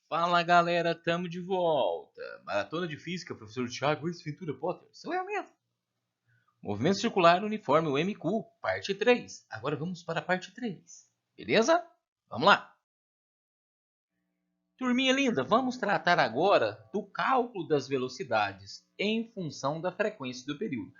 Fala galera, tamo de volta. Maratona de Física, professor Thiago Ventura Potter. Sou eu mesmo. Movimento Circular Uniforme, o MQ, parte 3. Agora vamos para a parte 3. Beleza? Vamos lá. Turminha linda, vamos tratar agora do cálculo das velocidades em função da frequência do período.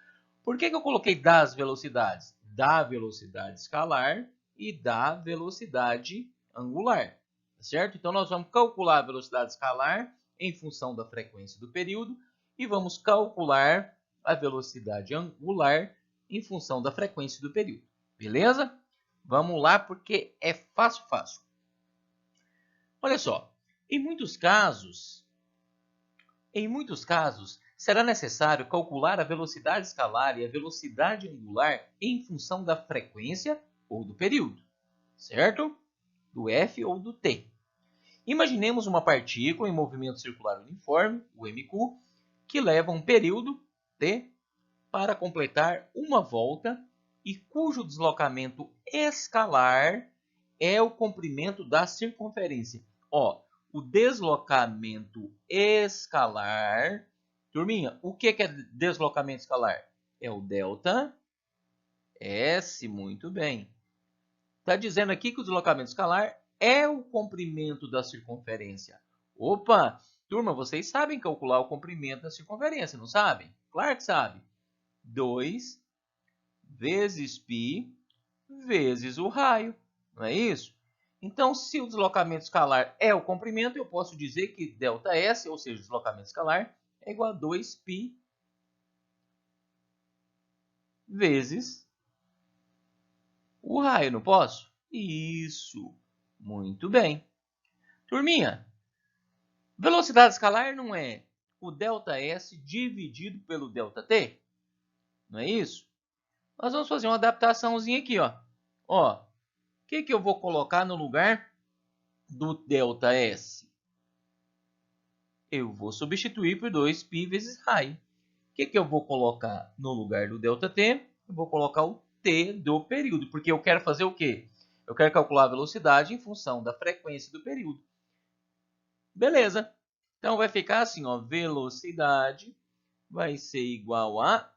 Por que eu coloquei das velocidades? Da velocidade escalar e da velocidade angular. Certo? Então, nós vamos calcular a velocidade escalar em função da frequência do período e vamos calcular a velocidade angular em função da frequência do período. Beleza? Vamos lá, porque é fácil. Olha só, em muitos casos, será necessário calcular a velocidade escalar e a velocidade angular em função da frequência ou do período, certo? Do F ou do T. Imaginemos uma partícula em movimento circular uniforme, o MQ, que leva um período, T, para completar uma volta e cujo deslocamento escalar é o comprimento da circunferência. Ó, o deslocamento escalar... Turminha, o que é deslocamento escalar? É o delta S, muito bem. Está dizendo aqui que o deslocamento escalar é o comprimento da circunferência. Opa! Turma, vocês sabem calcular o comprimento da circunferência, não sabem? Claro que sabe. 2 vezes π vezes o raio, não é isso? Então, se o deslocamento escalar é o comprimento, eu posso dizer que ΔS, ou seja, o deslocamento escalar, é igual a 2π vezes o raio, não posso? Isso, muito bem. Turminha, velocidade escalar não é o ΔS dividido pelo ΔT? Não é isso? Nós vamos fazer uma adaptaçãozinha aqui, ó. Ó, o que eu vou colocar no lugar do ΔS? Eu vou substituir por 2π vezes raio. O que eu vou colocar no lugar do ΔT? Eu vou colocar o T do período, porque eu quero fazer o quê? Eu quero calcular a velocidade em função da frequência do período. Beleza. Então, vai ficar assim, ó, velocidade vai ser igual a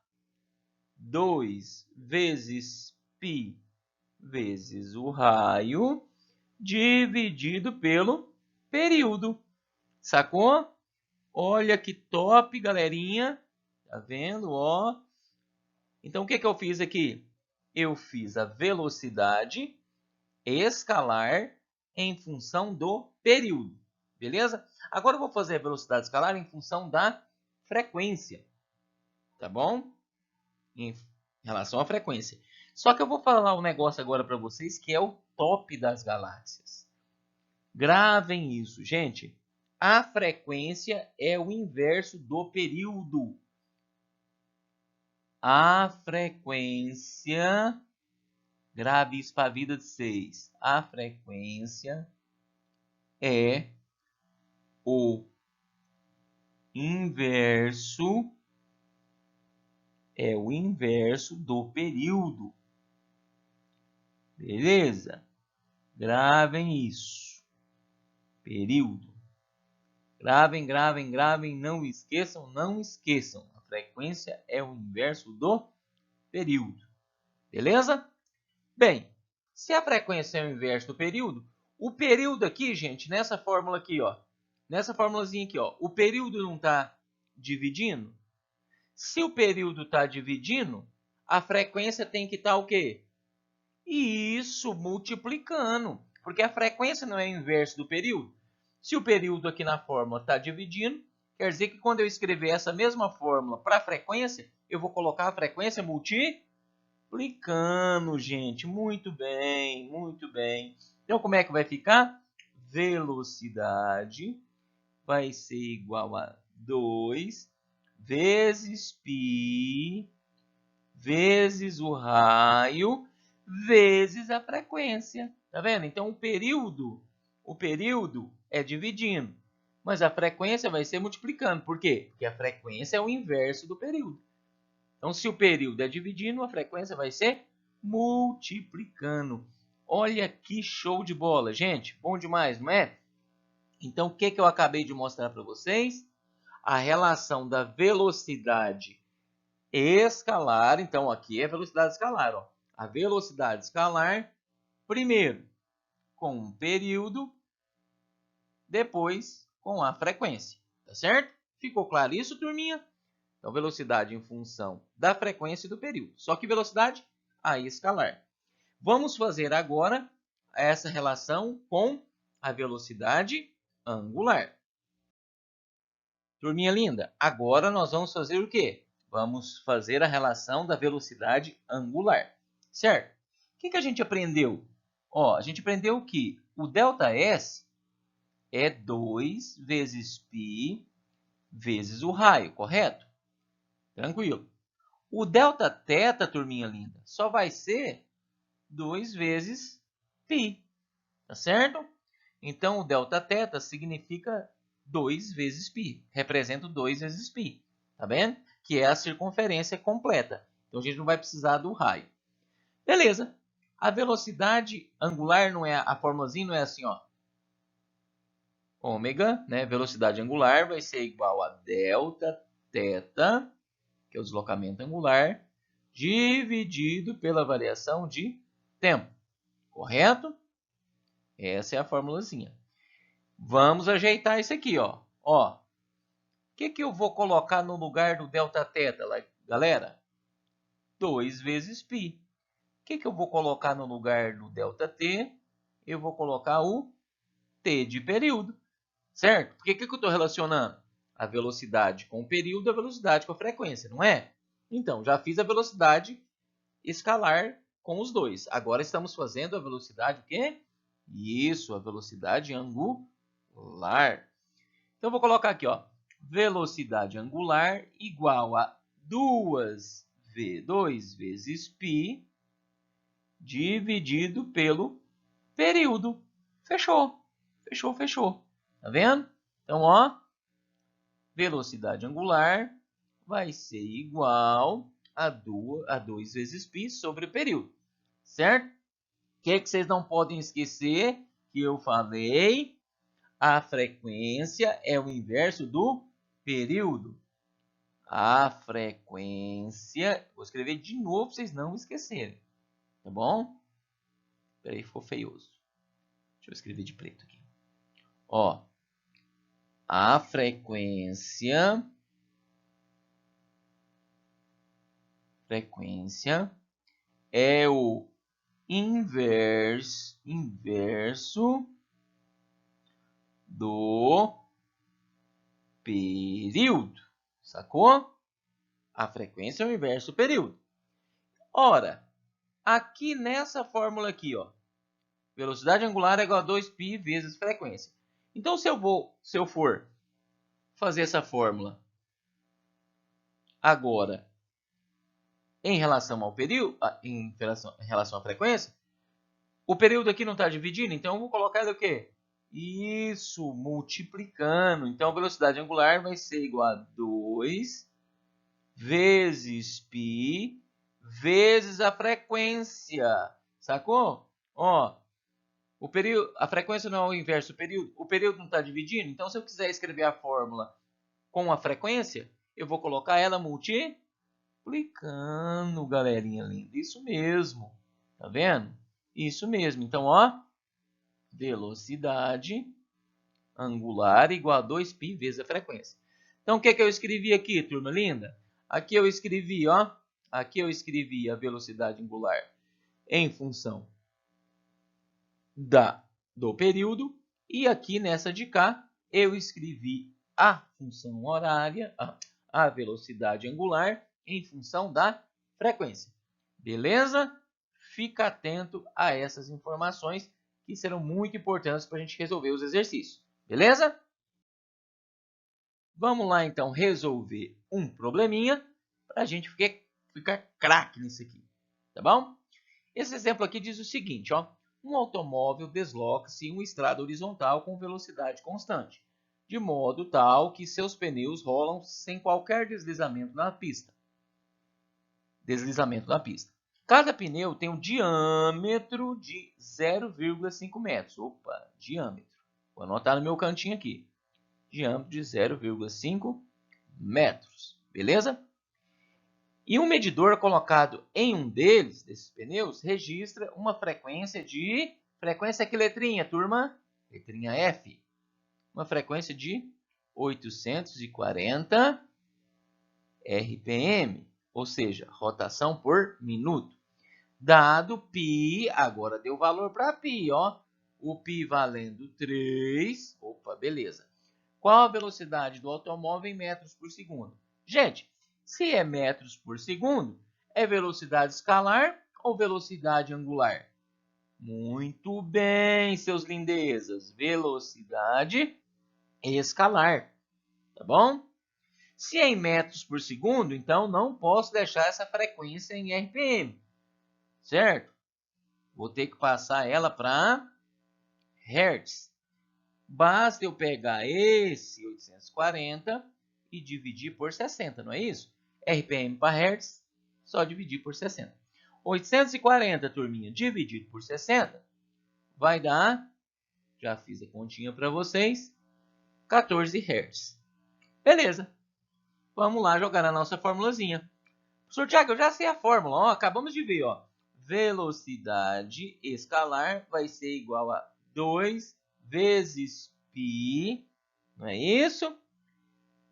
2 vezes π vezes o raio dividido pelo período. Sacou? Olha que top, galerinha. Tá vendo? Ó. Então, o que eu fiz aqui? Eu fiz a velocidade escalar em função do período. Beleza? Agora eu vou fazer a velocidade escalar em função da frequência. Tá bom? Em relação à frequência. Só que eu vou falar um negócio agora para vocês que é o top das galáxias. Gravem isso, gente. A frequência é o inverso do período. A frequência, grave isso para a vida de vocês. A frequência é o inverso do período. Beleza? Gravem isso. Período. Gravem, não esqueçam. A frequência é o inverso do período. Beleza? Bem, se a frequência é o inverso do período, o período aqui, gente, nessa fórmula aqui, ó, nessa formulazinha aqui, ó, o período não está dividindo? Se o período está dividindo, a frequência tem que estar o quê? Isso, multiplicando, porque a frequência não é o inverso do período. Se o período aqui na fórmula está dividindo, quer dizer que quando eu escrever essa mesma fórmula para a frequência, eu vou colocar a frequência multiplicando, gente. Muito bem, muito bem. Então, como é que vai ficar? Velocidade vai ser igual a 2 vezes π vezes o raio vezes a frequência. Tá vendo? Então, o período é dividindo, mas a frequência vai ser multiplicando. Por quê? Porque a frequência é o inverso do período. Então, se o período é dividindo, a frequência vai ser multiplicando. Olha que show de bola, gente. Bom demais, não é? Então, o que eu acabei de mostrar para vocês? A relação da velocidade escalar. Então, aqui é velocidade escalar. Ó. A velocidade escalar, primeiro com um período, depois com a frequência. Tá certo? Ficou claro isso, turminha? Então, velocidade em função da frequência e do período. Só que velocidade a escalar. Vamos fazer agora essa relação com a velocidade angular. Turminha linda, agora nós vamos fazer o quê? Vamos fazer a relação da velocidade angular, certo? O que a gente aprendeu? Ó, a gente aprendeu que o ΔS é 2 vezes π vezes o raio, correto? Tranquilo. O Δθ, turminha linda, só vai ser 2 vezes π, tá certo? Então, o Δθ significa 2 vezes π, representa 2 vezes π, tá vendo? Que é a circunferência completa. Então, a gente não vai precisar do raio. Beleza. A velocidade angular não é, a formulazinha não é assim, ó. Ômega, né? Velocidade angular vai ser igual a Δθ, que é o deslocamento angular, dividido pela variação de tempo. Correto? Essa é a formulazinha. Vamos ajeitar isso aqui, ó. Ó, o que eu vou colocar no lugar do Δθ, galera? 2 vezes π. O que eu vou colocar no lugar do ΔT? Eu vou colocar o t de período, certo? Por que eu estou relacionando a velocidade com o período, a velocidade com a frequência, não é? Então, já fiz a velocidade escalar com os dois. Agora estamos fazendo a velocidade o quê? Isso, a velocidade angular. Então, vou colocar aqui, ó, velocidade angular igual a 2 vezes π dividido pelo período. Fechou, fechou, fechou. Tá vendo? Então, ó, velocidade angular vai ser igual a 2 vezes π sobre o período, certo? O que vocês não podem esquecer que eu falei? A frequência é o inverso do período. A frequência, vou escrever de novo para vocês não esquecerem, tá bom? Espera aí, ficou feioso. Deixa eu escrever de preto aqui. Ó, a frequência é o inverso do período, sacou? A frequência é o inverso do período. Ora, aqui nessa fórmula aqui, ó, velocidade angular é igual a 2π vezes frequência. Então, se eu for fazer essa fórmula agora em relação ao período, em relação à frequência, o período aqui não está dividindo, então eu vou colocar o quê? Isso, multiplicando. Então, a velocidade angular vai ser igual a 2 vezes π vezes a frequência. Sacou? Ó, a frequência não é o inverso do período. O período não está dividindo. Então, se eu quiser escrever a fórmula com a frequência, eu vou colocar ela multiplicando, galerinha linda. Isso mesmo. Tá vendo? Isso mesmo. Então, ó, velocidade angular igual a 2π vezes a frequência. Então, o que eu escrevi aqui, turma linda? Aqui eu escrevi, ó, aqui eu escrevi a velocidade angular em função do período, e aqui nessa de cá eu escrevi a função horária, a velocidade angular em função da frequência. Beleza? Fica atento a essas informações que serão muito importantes para a gente resolver os exercícios. Beleza? Vamos lá, então, resolver um probleminha para a gente ficar craque nisso aqui. Tá bom? Esse exemplo aqui diz o seguinte, ó. Um automóvel desloca-se em uma estrada horizontal com velocidade constante, de modo tal que seus pneus rolam sem qualquer deslizamento na pista. Cada pneu tem um diâmetro de 0,5 metros. Opa, diâmetro. Vou anotar no meu cantinho aqui. Diâmetro de 0,5 metros. Beleza? E um medidor colocado em um desses pneus, registra uma frequência de... Frequência que letrinha, turma? Letrinha F. Uma frequência de 840 RPM, ou seja, rotação por minuto. Dado π, agora deu valor para π, ó. O π valendo 3. Opa, beleza. Qual a velocidade do automóvel em metros por segundo? Gente, se é metros por segundo, é velocidade escalar ou velocidade angular? Muito bem, seus lindezas. Velocidade escalar, tá bom? Se é em metros por segundo, então não posso deixar essa frequência em RPM, certo? Vou ter que passar ela para Hertz. Basta eu pegar esse 840 e dividir por 60, não é isso? RPM para Hertz, só dividir por 60. 840, turminha, dividido por 60, vai dar, já fiz a continha para vocês, 14 Hz. Beleza. Vamos lá jogar na nossa formulazinha. Professor Tiago, eu já sei a fórmula. Ó, acabamos de ver. Ó. Velocidade escalar vai ser igual a 2 vezes π, não é isso?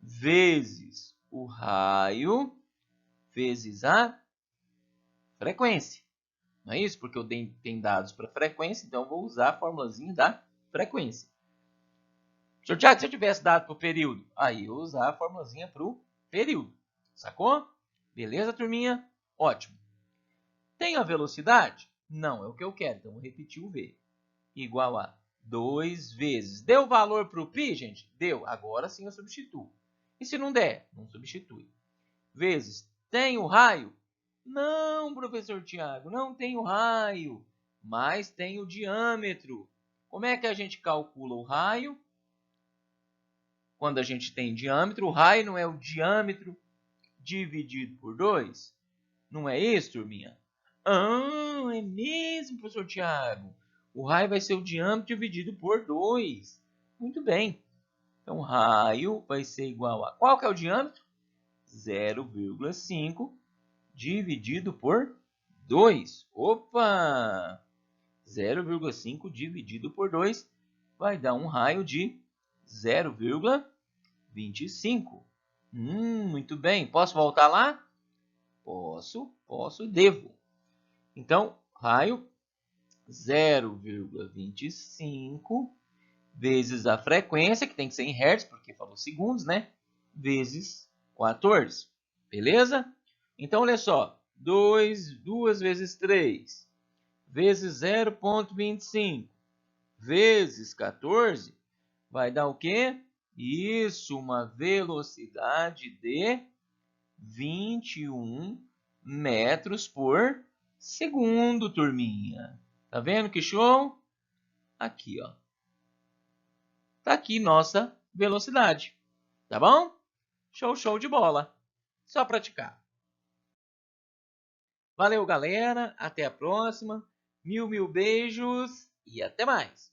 Vezes o raio, vezes a frequência. Não é isso? Porque eu tenho dados para frequência, então eu vou usar a formulazinha da frequência. Professor Tiago, se eu tivesse dado para o período, aí eu usar a formulazinha para o período. Sacou? Beleza, turminha? Ótimo. Tem a velocidade? Não, é o que eu quero. Então, vou repetir o V. Igual a 2 vezes. Deu valor para o π, gente? Deu. Agora sim eu substituo. E se não der? Não substitui. Vezes. Tem o raio? Não, professor Tiago, não tem o raio. Mas tem o diâmetro. Como é que a gente calcula o raio? Quando a gente tem diâmetro, o raio não é o diâmetro dividido por 2? Não é isso, turminha? Ah, é mesmo, professor Tiago. O raio vai ser o diâmetro dividido por 2. Muito bem. Então, o raio vai ser igual a... Qual que é o diâmetro? 0,5 dividido por 2. Opa! 0,5 dividido por 2 vai dar um raio de 0,25. Muito bem. Posso voltar lá? Posso e devo. Então, raio 0,25 vezes a frequência, que tem que ser em Hz, porque falou segundos, né? Vezes 14. Beleza? Então, olha só. 2 vezes 3 vezes 0,25 vezes 14 vai dar o quê? Isso, uma velocidade de 21 metros por segundo, turminha. Tá vendo que show? Aqui, ó. Tá aqui nossa velocidade. Tá bom? Show de bola. Só praticar. Valeu, galera. Até a próxima. Mil beijos e até mais.